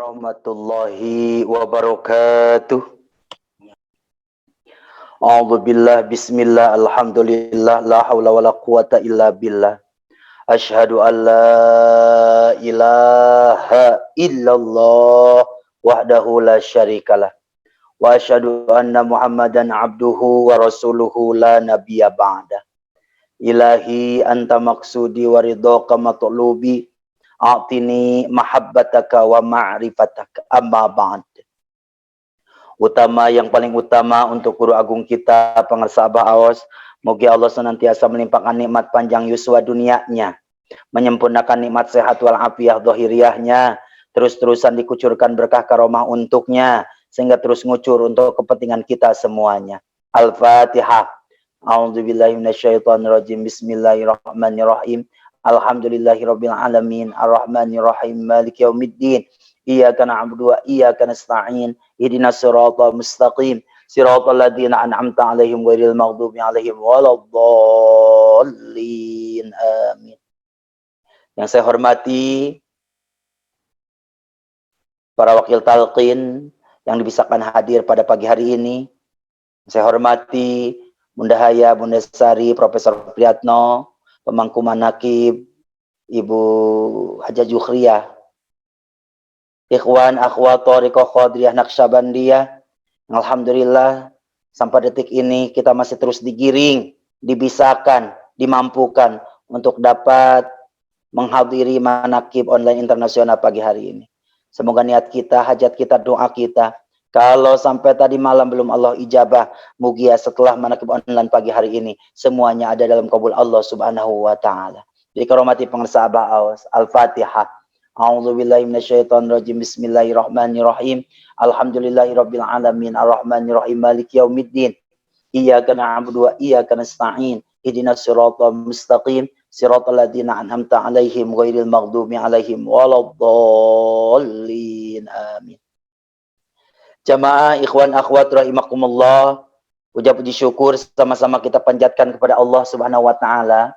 Warahmatullahi wabarakatuh. A'udzu billah bismillah alhamdulillah la haula wala quwata illa billah. Asyhadu an la ilaha illallah wahdahu la syarikalah. Wa asyhadu anna Muhammadan abduhu wa rasuluhu la nabiyya ba'da. Ilahi anta maksudi wa ridhaka matlubi. A'tini mahabbataka wa ma'rifataka amma ba'd. Utama yang paling utama untuk guru agung kita pengarsa Abah Aos, moga Allah senantiasa melimpahkan nikmat panjang yuswa dunianya, menyempurnakan nikmat sehat wal afiah zahiriyahnya, terus-terusan dikucurkan berkah karomah untuknya sehingga terus ngucur untuk kepentingan kita semuanya. Al-Fatihah. A'udzubillahi minasyaitonirrajim. Bismillahirrahmanirrahim. Alhamdulillahirabbil alamin arrahmanir rahim maliki yaumiddin iyyaka na'budu wa iyyaka nasta'in ihdinas siratal mustaqim siratal ladzina an'amta 'alaihim ghairil maghdubi 'alaihim waladdallin amin. Yang saya hormati para wakil talqin yang dibisakan hadir pada pagi hari ini. Saya hormati Bunda Haya, Bunda Sari, Profesor Priyatno, pemangku manakib Ibu Haja Jukhriyah, ikhwan akhwat thariqah Qadiriyah Naqsyabandiyah. Alhamdulillah sampai detik ini kita masih terus digiring, dibisakan, dimampukan untuk dapat menghadiri manakib online internasional pagi hari ini. Semoga niat kita, hajat kita, doa kita, kalau sampai tadi malam belum Allah ijabah, mugia setelah manakib online pagi hari ini semuanya ada dalam kabul Allah Subhanahu wa taala. Jadi karomati pengarsa Abah Aos, Al-Fatihah. A'udzubillahi minasyaitonirrajim. Bismillahirrahmanirrahim. Alhamdulillahirabbil alamin arrahmanirrahim maliki yaumiddin. Iyyaka na'budu wa iyyaka nasta'in. Ihdinas siratal mustaqim siratal ladzina an'amta 'alaihim ghairil maghdubi 'alaihim waladdallin. Amin. Jamaah ikhwan akhwat rahimakumullah, puja puji syukur sama-sama kita panjatkan kepada Allah Subhanahu wa taala.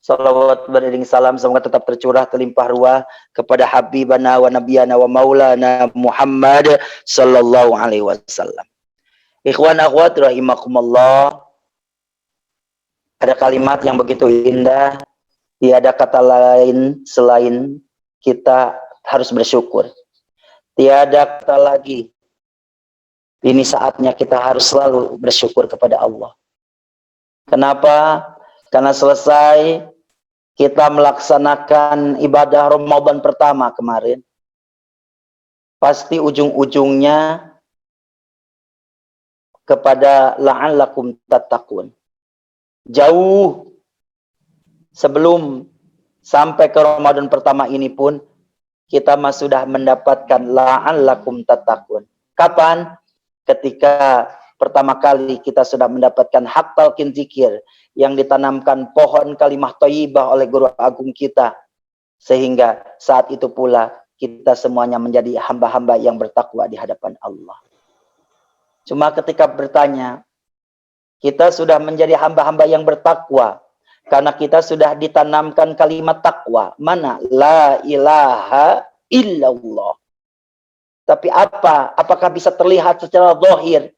Salawat beriring salam semoga tetap tercurah terlimpah ruah kepada habibana wa nabiyana wa maulana Muhammad sallallahu alaihi wasallam. Ikhwan akhwat rahimakumullah, ada kalimat yang begitu indah, tiada kata lain selain kita harus bersyukur. Tiada kata lagi. Ini saatnya kita harus selalu bersyukur kepada Allah. Kenapa? Karena selesai kita melaksanakan ibadah Ramadan pertama kemarin, pasti ujung-ujungnya kepada la'allakum tattaqun. Jauh sebelum sampai ke Ramadan pertama ini pun kita sudah mendapatkan la'allakum tattaqun. Kapan? Ketika pertama kali kita sudah mendapatkan hak talqin zikir yang ditanamkan pohon kalimah thayyibah oleh guru agung kita, sehingga saat itu pula kita semuanya menjadi hamba-hamba yang bertakwa di hadapan Allah. Cuma ketika bertanya, kita sudah menjadi hamba-hamba yang bertakwa karena kita sudah ditanamkan kalimat takwa. Mana? La ilaha illallah. Tapi apa? Apakah bisa terlihat secara zahir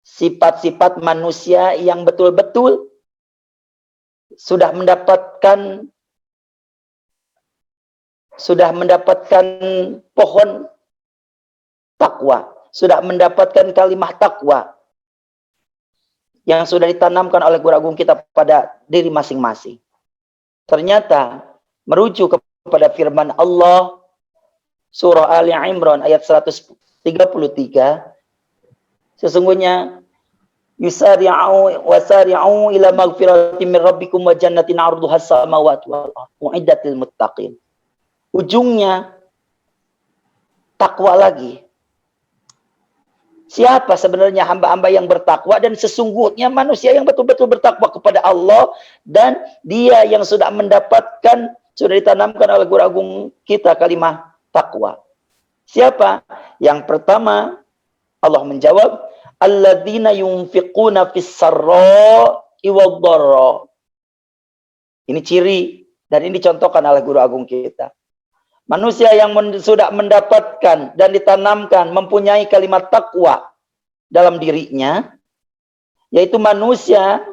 sifat-sifat manusia yang betul-betul sudah mendapatkan pohon takwa, sudah mendapatkan kalimah takwa yang sudah ditanamkan oleh guru agung kita pada diri masing-masing. Ternyata merujuk kepada firman Allah Surah Ali Imran ayat 133, sesungguhnya yusari'u wasari'u ila magfiratin min rabbikum wa jannatin 'arduha as-samawati wal ardh u'iddat lil muttaqin. Ujungnya takwa lagi. Siapa sebenarnya hamba-hamba yang bertakwa? Dan sesungguhnya manusia yang betul-betul bertakwa kepada Allah, dan dia yang sudah mendapatkan, sudah ditanamkan oleh guru agung kita kalimat takwa. Siapa? Yang pertama Allah menjawab, alladzina yunfiquna fis sarra'i wad dharra. Ini ciri dan ini dicontohkan oleh guru agung kita. Manusia yang sudah mendapatkan dan ditanamkan mempunyai kalimat takwa dalam dirinya, yaitu manusia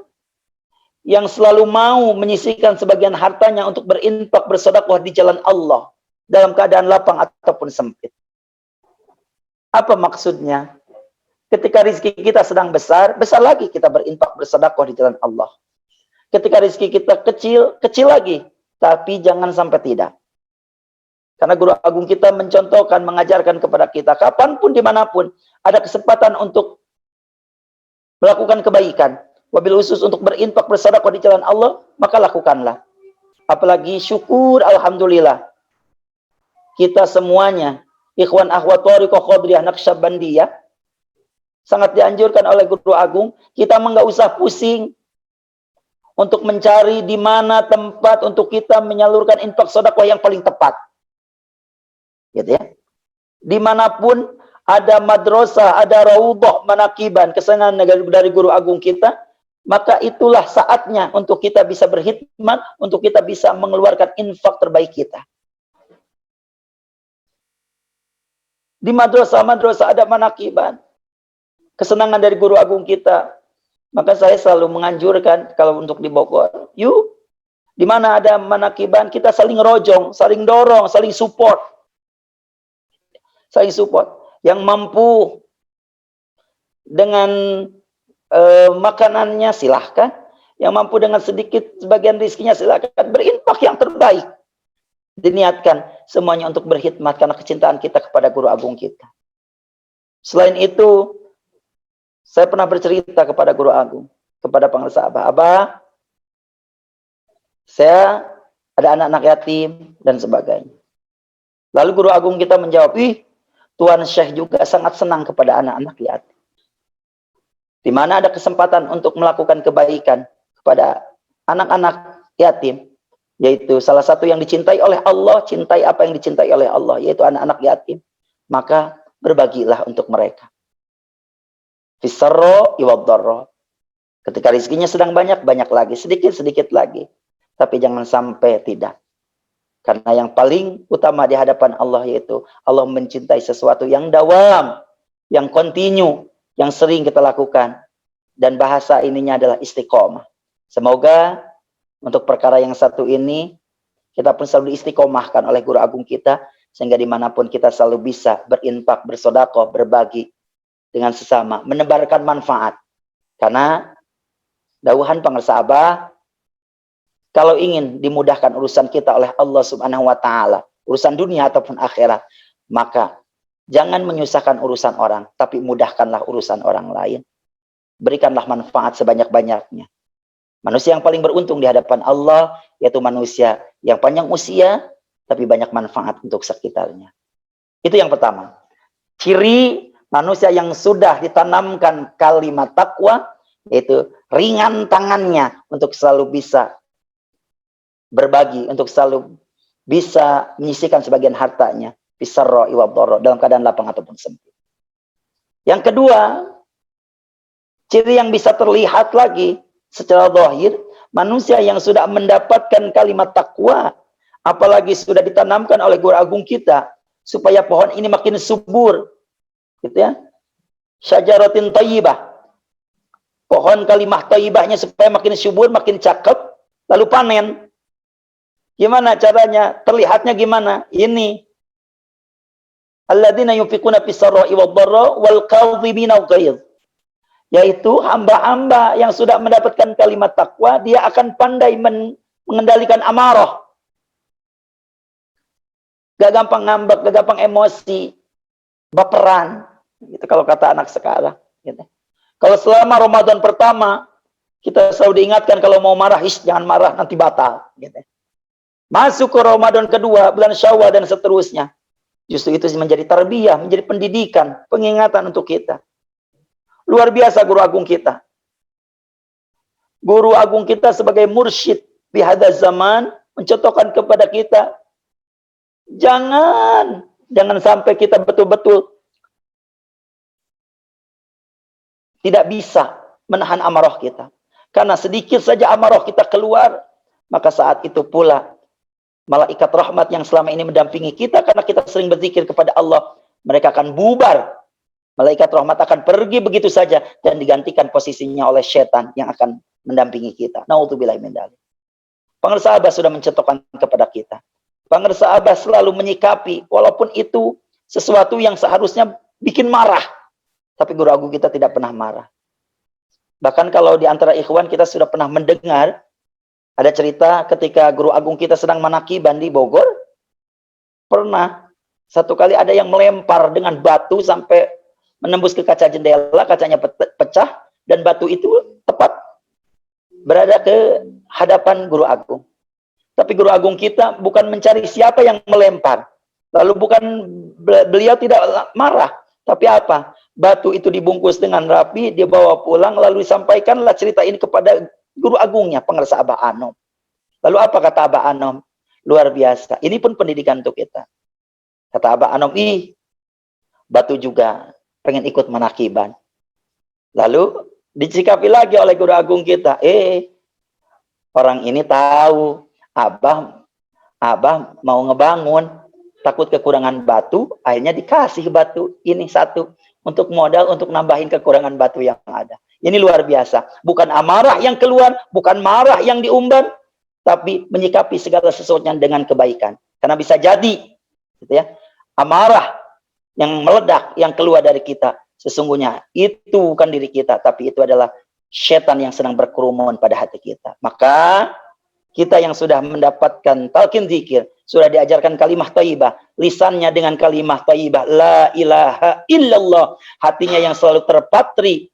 yang selalu mau menyisihkan sebagian hartanya untuk berinfak bersedekah di jalan Allah dalam keadaan lapang ataupun sempit. Apa maksudnya? Ketika rezeki kita sedang besar, besar lagi kita berinfak bersedekah di jalan Allah. Ketika rezeki kita kecil, kecil lagi, tapi jangan sampai tidak. Karena guru agung kita mencontohkan, mengajarkan kepada kita, kapanpun, dimanapun, ada kesempatan untuk melakukan kebaikan. Wabil khusus untuk berinfak bersedekah di jalan Allah, maka lakukanlah. Apalagi syukur, alhamdulillah. Kita semuanya, ikhwan akhwat thariqah qadiriyah naqsyabandiyah, sangat dianjurkan oleh guru agung, kita enggak usah pusing untuk mencari di mana tempat untuk kita menyalurkan infak sedekah yang paling tepat. Gitu ya. Dimanapun ada madrasah, ada raudhah manakiban, kesenangan dari guru agung kita, maka itulah saatnya untuk kita bisa berkhidmat, untuk kita bisa mengeluarkan infak terbaik kita. Di madrasah-madrasah ada manakiban, kesenangan dari guru agung kita. Maka saya selalu menganjurkan kalau untuk di Bogor, yuk, di mana ada manakiban, kita saling rojong, saling dorong, saling support. Saling support. Yang mampu dengan makanannya silahkan, yang mampu dengan sedikit sebagian rezekinya silahkan, berinfak yang terbaik. Diniatkan semuanya untuk berkhidmat karena kecintaan kita kepada guru agung kita. Selain itu, saya pernah bercerita kepada guru agung, kepada pengusaha Abah, saya ada anak-anak yatim dan sebagainya. Lalu guru agung kita menjawab, Tuan Syekh juga sangat senang kepada anak-anak yatim. Di mana ada kesempatan untuk melakukan kebaikan kepada anak-anak yatim, yaitu salah satu yang dicintai oleh Allah, cintai apa yang dicintai oleh Allah, yaitu anak-anak yatim. Maka berbagilah untuk mereka. Fisarro iwaddarro. Ketika rezekinya sedang banyak, banyak lagi. Sedikit-sedikit lagi. Tapi jangan sampai tidak. Karena yang paling utama di hadapan Allah yaitu Allah mencintai sesuatu yang dawam, yang kontinu, yang sering kita lakukan. Dan bahasa ininya adalah istiqomah. Semoga untuk perkara yang satu ini, kita pun selalu istiqomahkan oleh guru agung kita, sehingga dimanapun kita selalu bisa berinfak, bersedekah, berbagi dengan sesama, menebarkan manfaat. Karena dawuhan pangarsa Abah, kalau ingin dimudahkan urusan kita oleh Allah Subhanahu wa taala, urusan dunia ataupun akhirat, maka jangan menyusahkan urusan orang, tapi mudahkanlah urusan orang lain. Berikanlah manfaat sebanyak-banyaknya. Manusia yang paling beruntung di hadapan Allah yaitu manusia yang panjang usia tapi banyak manfaat untuk sekitarnya. Itu yang pertama. Ciri manusia yang sudah ditanamkan kalimat takwa yaitu ringan tangannya untuk selalu bisa berbagi, untuk selalu bisa menyisihkan sebagian hartanya, bisarro iwadoro, dalam keadaan lapang ataupun sempit. Yang kedua, ciri yang bisa terlihat lagi secara zahir, manusia yang sudah mendapatkan kalimat takwa, apalagi sudah ditanamkan oleh guru agung kita, supaya pohon ini makin subur, gitu ya. Syajaratin thayyibah, pohon kalimah thayyibahnya supaya makin subur, makin cakep, lalu panen. Gimana caranya? Terlihatnya gimana? Ini. Alladzina yunfiquna fis-sarra'i wad-dharra wal kadhibina al-ghayz. Yaitu hamba-hamba yang sudah mendapatkan kalimat takwa, dia akan pandai mengendalikan amarah. Gak gampang ngambek, gak gampang emosi, baperan. Gitu kalau kata anak sekarang. Gitu. Kalau selama Ramadan pertama, kita selalu diingatkan kalau mau marah, jangan marah, nanti batal. Gitu. Masuk ke Ramadan kedua, bulan Syawal dan seterusnya. Justru itu menjadi tarbiyah, menjadi pendidikan, pengingatan untuk kita. Luar biasa guru agung kita. Guru agung kita sebagai mursyid di hadaz zaman mencontohkan kepada kita, jangan sampai kita betul-betul tidak bisa menahan amarah kita. Karena sedikit saja amarah kita keluar, maka saat itu pula Malaikat rahmat yang selama ini mendampingi kita karena kita sering berzikir kepada Allah, mereka akan bubar. Malaikat rahmat akan pergi begitu saja dan digantikan posisinya oleh setan yang akan mendampingi kita. Nauzubillahi min dzalik. Pengersa Abah sudah mencontohkan kepada kita. Pengersa Abah selalu menyikapi walaupun itu sesuatu yang seharusnya bikin marah, tapi guru agung kita tidak pernah marah. Bahkan kalau di antara ikhwan kita sudah pernah mendengar ada cerita ketika guru agung kita sedang manakiban di Bogor, pernah satu kali ada yang melempar dengan batu sampai menembus ke kaca jendela, kacanya pecah, dan batu itu tepat berada ke hadapan guru agung. Tapi guru agung kita bukan mencari siapa yang melempar. Lalu bukan beliau tidak marah, tapi apa? Batu itu dibungkus dengan rapi, dia bawa pulang, lalu disampaikanlah cerita ini kepada guru agungnya, pengersa Abah Anom. Lalu apa kata Abah Anom? Luar biasa. Ini pun pendidikan untuk kita. Kata Abah Anom, batu juga pengen ikut manakiban. Lalu disikapi lagi oleh guru agung kita. Orang ini tahu Abah mau ngebangun, takut kekurangan batu, akhirnya dikasih batu ini satu untuk modal untuk nambahin kekurangan batu yang ada. Ini luar biasa. Bukan amarah yang keluar, bukan marah yang diumbar, tapi menyikapi segala sesuatunya dengan kebaikan. Karena bisa jadi, gitu ya, amarah yang meledak yang keluar dari kita, sesungguhnya itu bukan diri kita, tapi itu adalah setan yang sedang berkerumun pada hati kita. Maka kita yang sudah mendapatkan talqin zikir, sudah diajarkan kalimah thayyibah, lisannya dengan kalimah thayyibah, la ilaha illallah, hatinya yang selalu terpatri,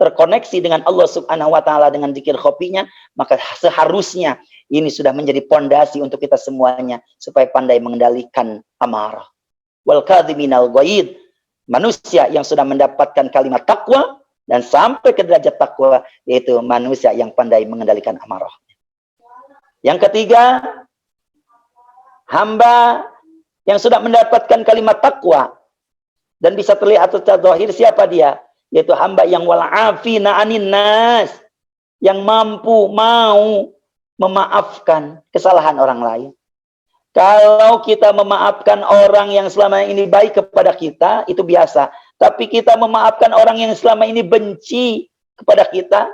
terkoneksi dengan Allah Subhanahu wa taala dengan zikir khofinya, maka seharusnya ini sudah menjadi pondasi untuk kita semuanya supaya pandai mengendalikan amarah. Wal kadhiminal ghaid, manusia yang sudah mendapatkan kalimat takwa dan sampai ke derajat takwa, yaitu manusia yang pandai mengendalikan amarah. Yang ketiga, hamba yang sudah mendapatkan kalimat takwa dan bisa terlihat secara zahir siapa dia? Yaitu hamba yang wal'afina anin nas, yang mampu mau memaafkan kesalahan orang lain. Kalau kita memaafkan orang yang selama ini baik kepada kita, itu biasa. Tapi kita memaafkan orang yang selama ini benci kepada kita,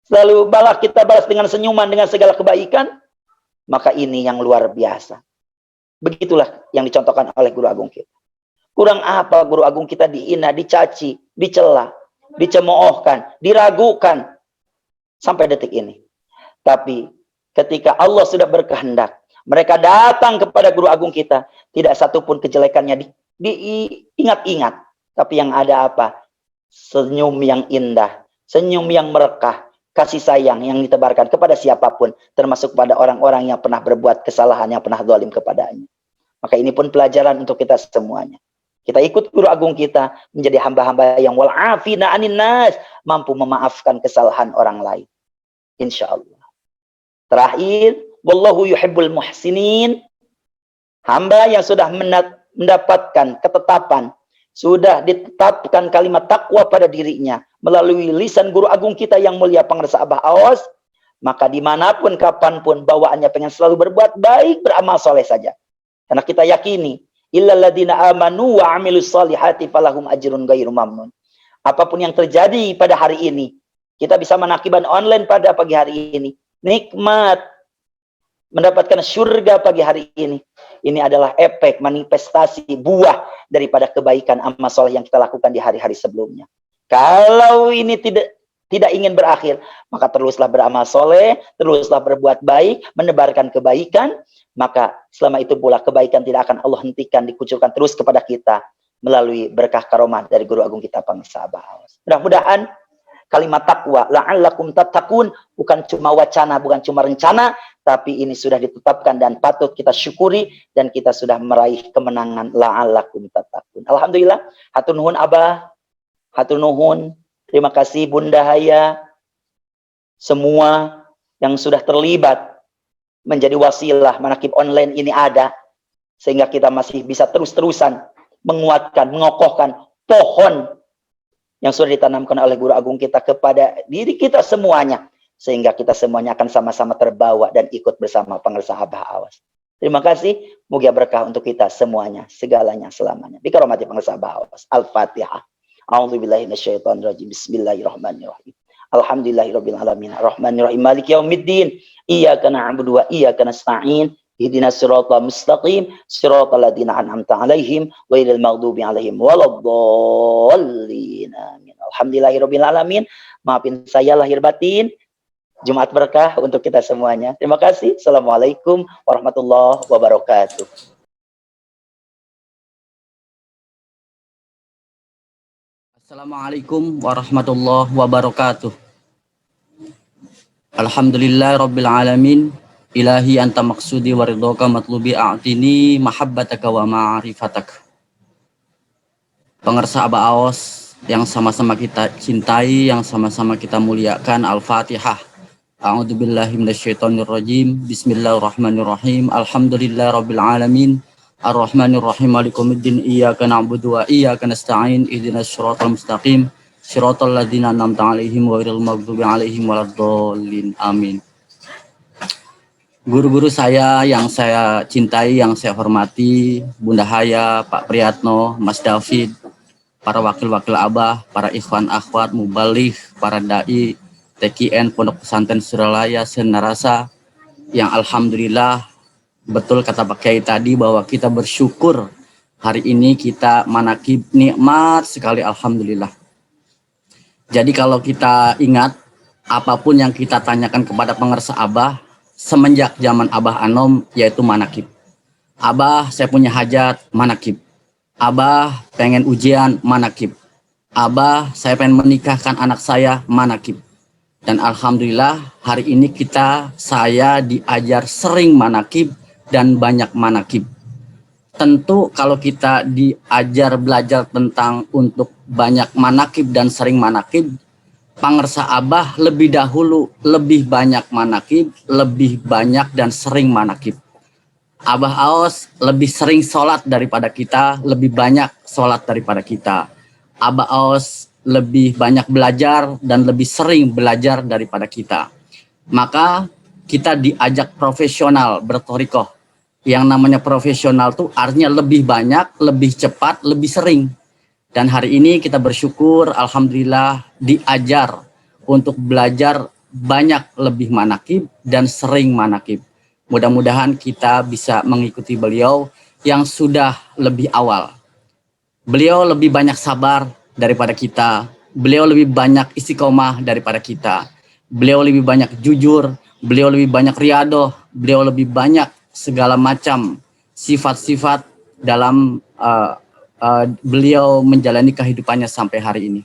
selalu kita balas dengan senyuman, dengan segala kebaikan, maka ini yang luar biasa. Begitulah yang dicontohkan oleh guru agung kita. Kurang apa guru agung kita dihina, dicaci, dicela, dicemoohkan, diragukan sampai detik ini. Tapi ketika Allah sudah berkehendak, mereka datang kepada guru agung kita, tidak satupun kejelekannya diingat-ingat. Tapi yang ada apa? Senyum yang indah, senyum yang merekah, kasih sayang yang ditebarkan kepada siapapun, termasuk pada orang-orang yang pernah berbuat kesalahan, yang pernah zalim kepadanya. Maka ini pun pelajaran untuk kita semuanya. Kita ikut guru agung kita menjadi hamba-hamba yang wal'afina anin nas, mampu memaafkan kesalahan orang lain. Insya Allah. Terakhir, wallahu yuhibbul muhsinin. Hamba yang sudah mendapatkan ketetapan, sudah ditetapkan kalimat takwa pada dirinya melalui lisan guru agung kita yang mulia pengersa Abah Awas, maka dimanapun kapanpun bawaannya pengen selalu berbuat baik, beramal soleh saja. Karena kita yakini illalladzina amanu wa amilus solihati falahum ajrun ghairu mamnun. Apapun yang terjadi pada hari ini, kita bisa menakiban online pada pagi hari ini, nikmat mendapatkan surga pagi hari ini. Ini adalah efek, manifestasi, buah daripada kebaikan amal soleh yang kita lakukan di hari-hari sebelumnya. Kalau ini tidak ingin berakhir, maka teruslah beramal soleh, teruslah berbuat baik, menebarkan kebaikan, maka selama itu pula kebaikan tidak akan Allah hentikan, dikucurkan terus kepada kita melalui berkah karomah dari guru agung kita pengersa Abah Awas. Mudah-mudahan kalimat takwa, la'allakum tattaqun, bukan cuma wacana, bukan cuma rencana, tapi ini sudah ditetapkan dan patut kita syukuri, dan kita sudah meraih kemenangan la'allakum tattaqun. Alhamdulillah, hatur nuhun Abah, hatur nuhun, terima kasih Bunda Haya, semua yang sudah terlibat menjadi wasilah manakib online ini ada, sehingga kita masih bisa terus-terusan menguatkan, mengokohkan pohon yang sudah ditanamkan oleh guru agung kita kepada diri kita semuanya, sehingga kita semuanya akan sama-sama terbawa dan ikut bersama pengersa Abah Awas. Terima kasih, moga berkah untuk kita semuanya, segalanya, selamanya. Bikaromati pengersa Abah Awas. Al-Fatihah. A'udzubillahi minasyaitonirrajim. Bismillahirrahmanirrahim. Alhamdulillahirabbil alamin. Arrahmanirrahim. Maliki yaumiddin. Iyyaka na'budu wa iyyaka nasta'in. Ihdinas siratal mustaqim. Siratal ladzina an'amta 'alaihim ghairil maghdubi 'alaihim waladdallin. Amin. Alhamdulillahirabbil alamin. Maafin saya lahir batin. Jumat berkah untuk kita semuanya. Terima kasih. Assalamualaikum warahmatullahi wabarakatuh. Assalamualaikum warahmatullahi wabarakatuh. Alhamdulillah rabbil alamin. Ilahi anta maksudi waridhoka matlubi a'tini mahabbataka wa ma'rifatak. Pengersa Abah Awas yang sama-sama kita cintai, yang sama-sama kita muliakan, Al-Fatihah. A'udzubillahi minasyaitonirrajim. Bismillahirrahmanirrahim. Alhamdulillahirabbil alamin. Arrahmanirrahim. Maliki yaumiddin. Iyyaka na'budu wa iyyaka nasta'in. Ihdinas siratal mustaqim. Siratal ladzina an'amta 'alaihim ghairil maghdubi 'alaihim waladdallin. Amin. Guru-guru saya yang saya cintai, yang saya hormati, Bunda Haya, Pak Priyatno, Mas David, para wakil-wakil Abah, para ikhwan akhwat, mubaligh, para dai, TKN Pondok Pesantren Suralaya Senarasa, yang alhamdulillah betul kata Pak Kiai tadi bahwa kita bersyukur hari ini kita manakib nikmat sekali, alhamdulillah. Jadi kalau kita ingat apapun yang kita tanyakan kepada pengersa Abah semenjak zaman Abah Anom, yaitu manakib. Abah, saya punya hajat, manakib. Abah pengen ujian, manakib. Abah, saya pengen menikahkan anak saya, manakib. Dan alhamdulillah hari ini saya diajar sering manakib dan banyak manakib. Tentu kalau kita diajar belajar tentang untuk banyak manakib dan sering manakib, pengersa Abah lebih dahulu lebih banyak manakib, lebih banyak dan sering manakib. Abah Awas lebih sering sholat daripada kita, lebih banyak sholat daripada kita. Abah Awas lebih banyak belajar dan lebih sering belajar daripada kita. Maka kita diajak profesional berthariqah. Yang namanya profesional tuh artinya lebih banyak, lebih cepat, lebih sering. Dan hari ini kita bersyukur, alhamdulillah diajar untuk belajar banyak lebih manakib dan sering manakib. Mudah-mudahan kita bisa mengikuti beliau yang sudah lebih awal. Beliau lebih banyak sabar daripada kita, beliau lebih banyak istiqomah daripada kita, beliau lebih banyak jujur, beliau lebih banyak riadoh, beliau lebih banyak segala macam sifat-sifat dalam beliau menjalani kehidupannya sampai hari ini.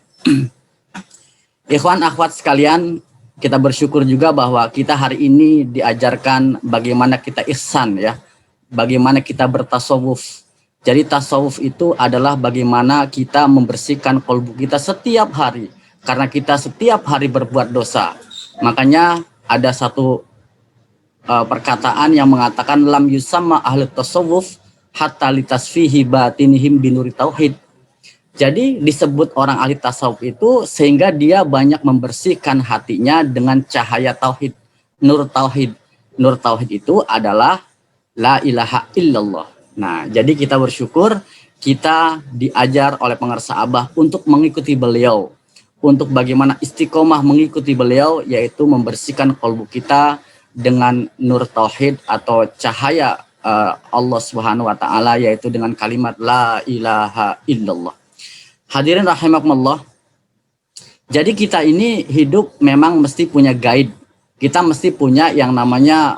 Ikhwan akhwat sekalian, kita bersyukur juga bahwa kita hari ini diajarkan bagaimana kita ihsan, ya, bagaimana kita bertasawuf. Jadi tasawuf itu adalah bagaimana kita membersihkan kolbu kita setiap hari. Karena kita setiap hari berbuat dosa. Makanya ada satu perkataan yang mengatakan lam yusamma ahli tasawuf hatta litasfihi batinihim binuri tauhid. Jadi disebut orang ahli tasawuf itu sehingga dia banyak membersihkan hatinya dengan cahaya tauhid, nur tauhid. Nur tauhid itu adalah la ilaha illallah. Nah, jadi kita bersyukur kita diajar oleh pengersa Abah untuk mengikuti beliau. Untuk bagaimana istiqomah mengikuti beliau, yaitu membersihkan kolbu kita dengan nur tauhid atau cahaya Allah Subhanahu wa taala, yaitu dengan kalimat la ilaha illallah. Hadirin rahimakumullah. Jadi kita ini hidup memang mesti punya guide. Kita mesti punya yang namanya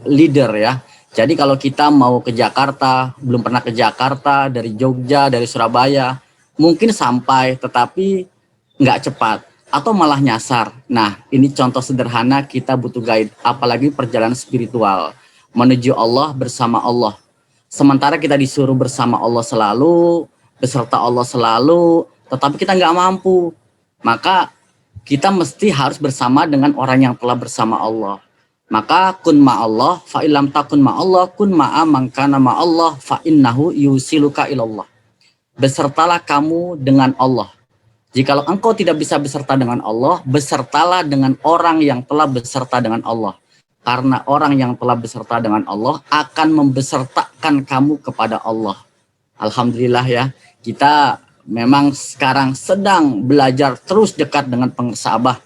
leader, ya. Jadi kalau kita mau ke Jakarta, belum pernah ke Jakarta, dari Jogja, dari Surabaya, mungkin sampai tetapi nggak cepat atau malah nyasar. Nah, ini contoh sederhana kita butuh guide, apalagi perjalanan spiritual menuju Allah bersama Allah. Sementara kita disuruh bersama Allah selalu, beserta Allah selalu, tetapi kita nggak mampu. Maka kita mesti harus bersama dengan orang yang telah bersama Allah. Maka kun ma'allah fa illam takun ma'allah kun ma'a man kana ma'allah fa innahu yusiluka ilallah. Besertalah kamu dengan Allah. Jikalau engkau tidak bisa beserta dengan Allah, besertalah dengan orang yang telah beserta dengan Allah. Karena orang yang telah beserta dengan Allah akan membesertakan kamu kepada Allah. Alhamdulillah ya, kita memang sekarang sedang belajar terus dekat dengan pengersa Abah.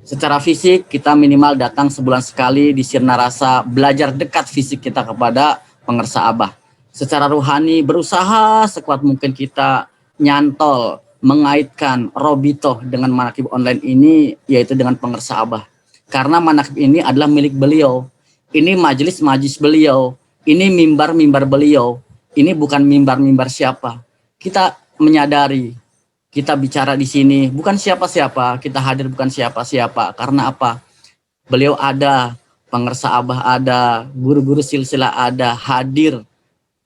Secara fisik kita minimal datang sebulan sekali di Sirna Rasa, belajar dekat fisik kita kepada pengersa Abah. Secara ruhani berusaha sekuat mungkin kita nyantol, mengaitkan Robitoh dengan manakib online ini, yaitu dengan pengersa Abah. Karena manakib ini adalah milik beliau. Ini majelis-majelis beliau. Ini mimbar-mimbar beliau. Ini bukan mimbar-mimbar siapa. Kita menyadari, kita bicara di sini bukan siapa-siapa, kita hadir bukan siapa-siapa. Karena apa? Beliau ada, pengersa Abah ada, guru-guru silsilah ada, hadir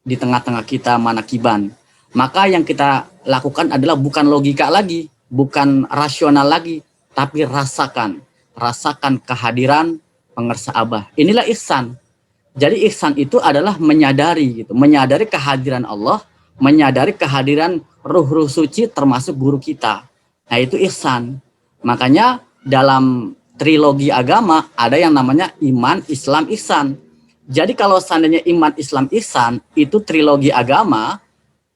di tengah-tengah kita manakiban. Maka yang kita lakukan adalah bukan logika lagi, bukan rasional lagi, tapi rasakan kehadiran pengersa Abah. Inilah ihsan. Jadi ihsan itu adalah menyadari gitu, menyadari kehadiran Allah, menyadari kehadiran ruh-ruh suci termasuk guru kita. Nah, itu ihsan. Makanya dalam trilogi agama ada yang namanya iman, Islam, ihsan. Jadi kalau seandainya iman, Islam, ihsan itu trilogi agama,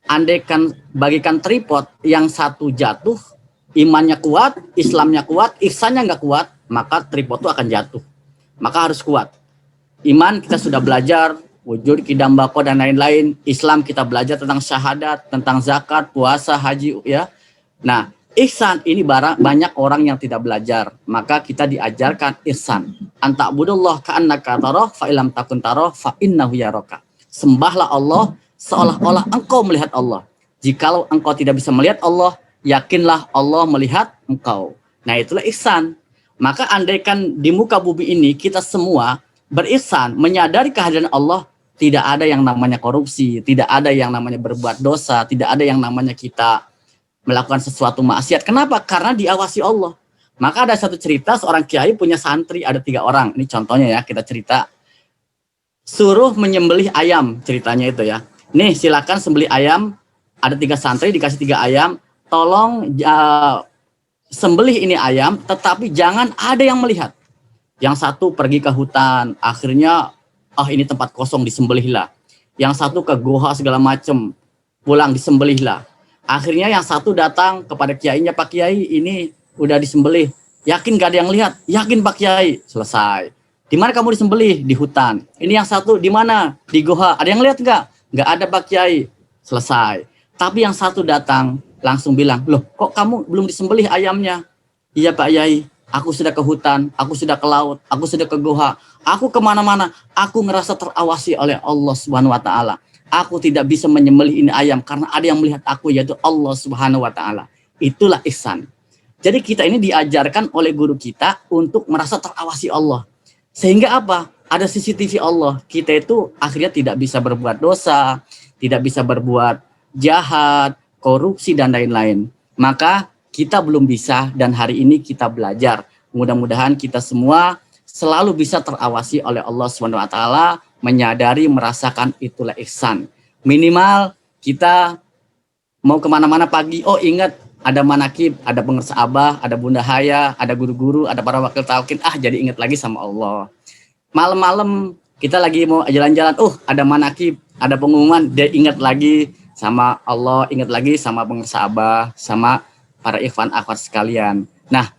andaikan bagikan tripod, yang satu jatuh, imannya kuat, Islamnya kuat, ihsannya nggak kuat, maka tripod itu akan jatuh. Maka harus kuat. Iman kita sudah belajar, wujud, kidam, bako, dan lain-lain. Islam kita belajar tentang syahadat, tentang zakat, puasa, haji, ya. Nah, ihsan ini banyak orang yang tidak belajar. Maka kita diajarkan ihsan. Anta'budullah ka'annaka tarah, fa'ilam takun tarah, fa'innahu yaraka. Sembahlah Allah seolah-olah engkau melihat Allah. Jikalau engkau tidak bisa melihat Allah, yakinlah Allah melihat engkau. Nah, itulah ihsan. Maka andaikan di muka bumi ini kita semua berihsan, menyadari kehadiran Allah, tidak ada yang namanya korupsi, tidak ada yang namanya berbuat dosa, tidak ada yang namanya kita melakukan sesuatu maksiat. Kenapa? Karena diawasi Allah. Maka ada satu cerita, seorang kiai punya santri, ada 3 orang. Ini contohnya ya, kita cerita. Suruh menyembelih ayam, ceritanya itu ya. Nih, silakan sembelih ayam. Ada 3 santri, dikasih 3 ayam. Tolong sembelih ini ayam, tetapi jangan ada yang melihat. Yang satu pergi ke hutan, akhirnya ini tempat kosong, disembelihlah. Yang satu ke goa segala macam, pulang disembelihlah. Akhirnya yang satu datang kepada kiainya, Pak Kiai, ini udah disembelih. Yakin gak ada yang lihat? Yakin Pak Kiai. Selesai. Di mana kamu disembelih? Di hutan. Ini yang satu di mana? Di goa. Ada yang lihat nggak? Nggak ada Pak Kiai. Selesai. Tapi yang satu datang langsung bilang, loh kok kamu belum disembelih ayamnya? Iya Pak Kiai. Aku sudah ke hutan, aku sudah ke laut, aku sudah ke goa, aku kemana-mana, aku ngerasa terawasi oleh Allah Subhanahu Wa Taala. Aku tidak bisa menyembelih ini ayam karena ada yang melihat aku, yaitu Allah Subhanahu Wa Taala. Itulah ihsan. Jadi kita ini diajarkan oleh guru kita untuk merasa terawasi Allah. Sehingga apa? Ada CCTV Allah. Kita itu akhirnya tidak bisa berbuat dosa, tidak bisa berbuat jahat, korupsi dan lain-lain. Maka kita belum bisa, dan hari ini kita belajar. Mudah-mudahan kita semua selalu bisa terawasi oleh Allah SWT, menyadari, merasakan itulah ihsan. Minimal kita mau kemana-mana pagi, oh ingat ada manakib, ada pengersa Abah, ada Bunda Haya, ada guru-guru, ada para wakil talqin, jadi ingat lagi sama Allah. Malam-malam kita lagi mau jalan-jalan, ada manakib, ada pengumuman, dia ingat lagi sama Allah, ingat lagi sama pengersa Abah, sama para ikhwan akhwat sekalian. Nah,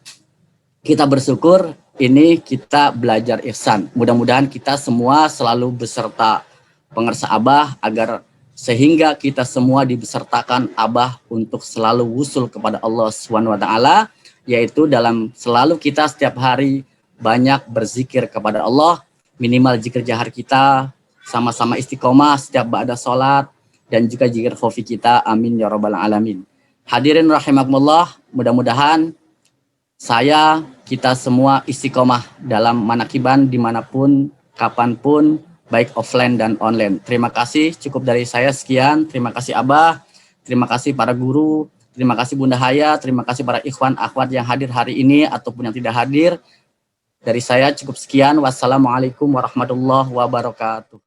kita bersyukur ini kita belajar ihsan. Mudah-mudahan kita semua selalu beserta pengersa Abah agar sehingga kita semua dibesertakan Abah untuk selalu wusul kepada Allah Subhanahu Wa Taala, yaitu dalam selalu kita setiap hari banyak berzikir kepada Allah, minimal zikir jahar kita, sama-sama istiqomah setiap ba'da sholat, dan juga zikir khafi kita. Amin ya rabbal alamin. Hadirin rahimakumullah, mudah-mudahan kita semua istiqomah dalam manakiban dimanapun, kapanpun, baik offline dan online. Terima kasih, cukup dari saya sekian. Terima kasih Abah, terima kasih para guru, terima kasih Bunda Haya, terima kasih para ikhwan akhwat yang hadir hari ini ataupun yang tidak hadir. Dari saya cukup sekian. Wassalamualaikum warahmatullahi wabarakatuh.